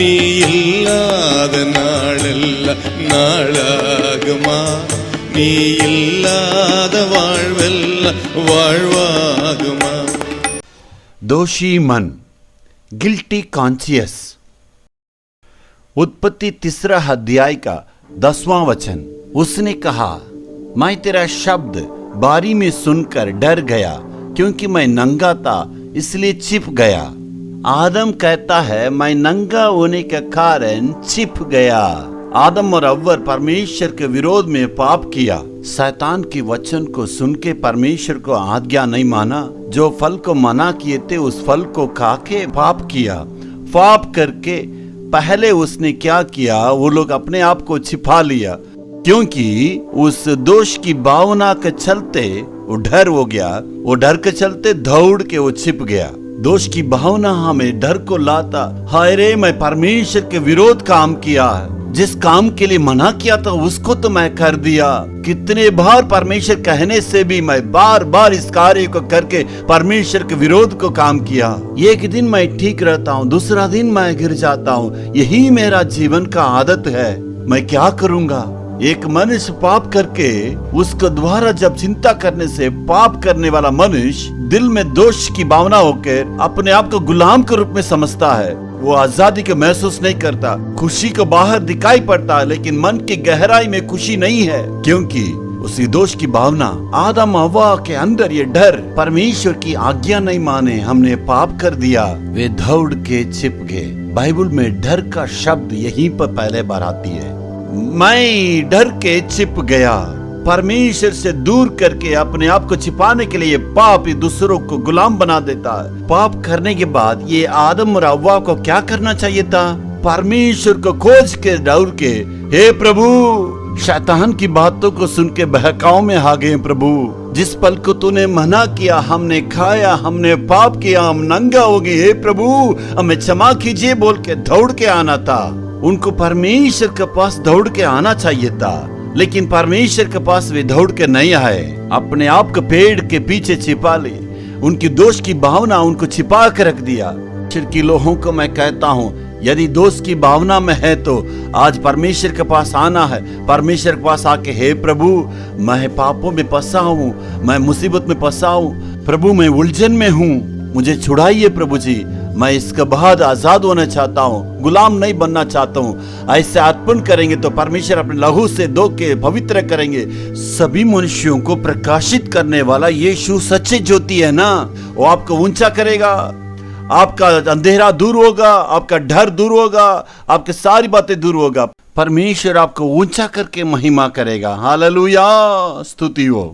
நீ இல்லாத நாளெல்லாம் நாளாகுமா? நீ இல்லாத வாழ்வெல்லாம் வாழ்வாகுமா? दोषी मन, गिल्टी कॉन्शियस। उत्पत्ति 3 अध्याय का 10वां वचन। उसने कहा, मैं तेरा शब्द बारी में सुनकर डर गया, क्योंकि मैं नंगा था इसलिए छिप गया। आदम कहता है, मैं नंगा होने के कारण छिप गया। आदम और हव्वा परमेश्वर के विरोध में पाप किया। शैतान के वचन को सुन के परमेश्वर को आज्ञा नहीं माना। जो फल को मना किए थे उस फल को खा के पाप किया। पाप करके पहले उसने क्या किया, वो लोग अपने आप को छिपा लिया, क्योंकि उस दोष की भावना के चलते वो डर हो गया। वो डर के चलते दौड़ के वो छिप गया। दोष की भावना हमें डर को लाता। हाय रे, मैं परमेश्वर के विरोध काम किया है, जिस काम के लिए मना किया था उसको तो मैं कर दिया। कितने बार परमेश्वर कहने से भी मैं बार बार इस कार्य को करके परमेश्वर के विरोध को काम किया। एक दिन मैं ठीक रहता हूँ, दूसरा दिन मैं गिर जाता हूँ। यही मेरा जीवन का आदत है। मैं क्या करूँगा? एक मनुष्य पाप करके उसको द्वारा जब चिंता करने से पाप करने वाला मनुष्य दिल में दोष की भावना होकर अपने आप को गुलाम के रूप में समझता है। वो आजादी को महसूस नहीं करता। खुशी को बाहर दिखाई पड़ता है, लेकिन मन की गहराई में खुशी नहीं है, क्योंकि उसी दोष की भावना आदम हव्वा के अंदर ये डर, परमेश्वर की आज्ञा नहीं माने, हमने पाप कर दिया, वे दौड़ के छिप गए। बाइबल में डर का शब्द यहीं पर पहले बार आती है। मैं डर के छिप गया। परमेश्वर से दूर करके अपने आप को छिपाने के लिए पाप दूसरों को गुलाम बना देता है। पाप करने के बाद ये आदम और हव्वा को क्या करना चाहिए था? परमेश्वर को खोज के दौड़ के, हे प्रभु, शैतान की बातों को सुन के बहकाव में आ गए। प्रभु, जिस पल को तूने मना किया हमने खाया, हमने पाप किया, हम नंगा हो गए। हे प्रभु, हमें क्षमा कीजिए बोल के दौड़ के आना था। उनको परमेश्वर के पास दौड़ के आना चाहिए था, लेकिन परमेश्वर के पास वे दौड़ के नहीं आए। अपने आप को पेड़ के पीछे छिपा लिए। उनकी दोष की भावना उनको छिपा कर रख दिया। की लोगों को मैं कहता हूँ, यदि दोष की भावना में है तो आज परमेश्वर के पास आना है। परमेश्वर के पास आके, हे प्रभु, मैं पापों में फंसा हूँ, मैं मुसीबत में फंसा हूँ, प्रभु मैं उलझन में हूँ, मुझे छुड़ाइए प्रभु जी। मैं इसके बाद आजाद होना चाहता हूँ, गुलाम नहीं बनना चाहता हूँ। ऐसे अर्पण करेंगे तो परमेश्वर अपने लहू से धो के पवित्र करेंगे। सभी मनुष्यों को प्रकाशित करने वाला यीशु सच्ची ज्योति है ना, वो आपको ऊंचा करेगा। आपका अंधेरा दूर होगा, आपका डर दूर होगा, आपकी सारी बातें दूर होगा। परमेश्वर आपको ऊंचा करके महिमा करेगा। हालेलुया, स्तुति हो।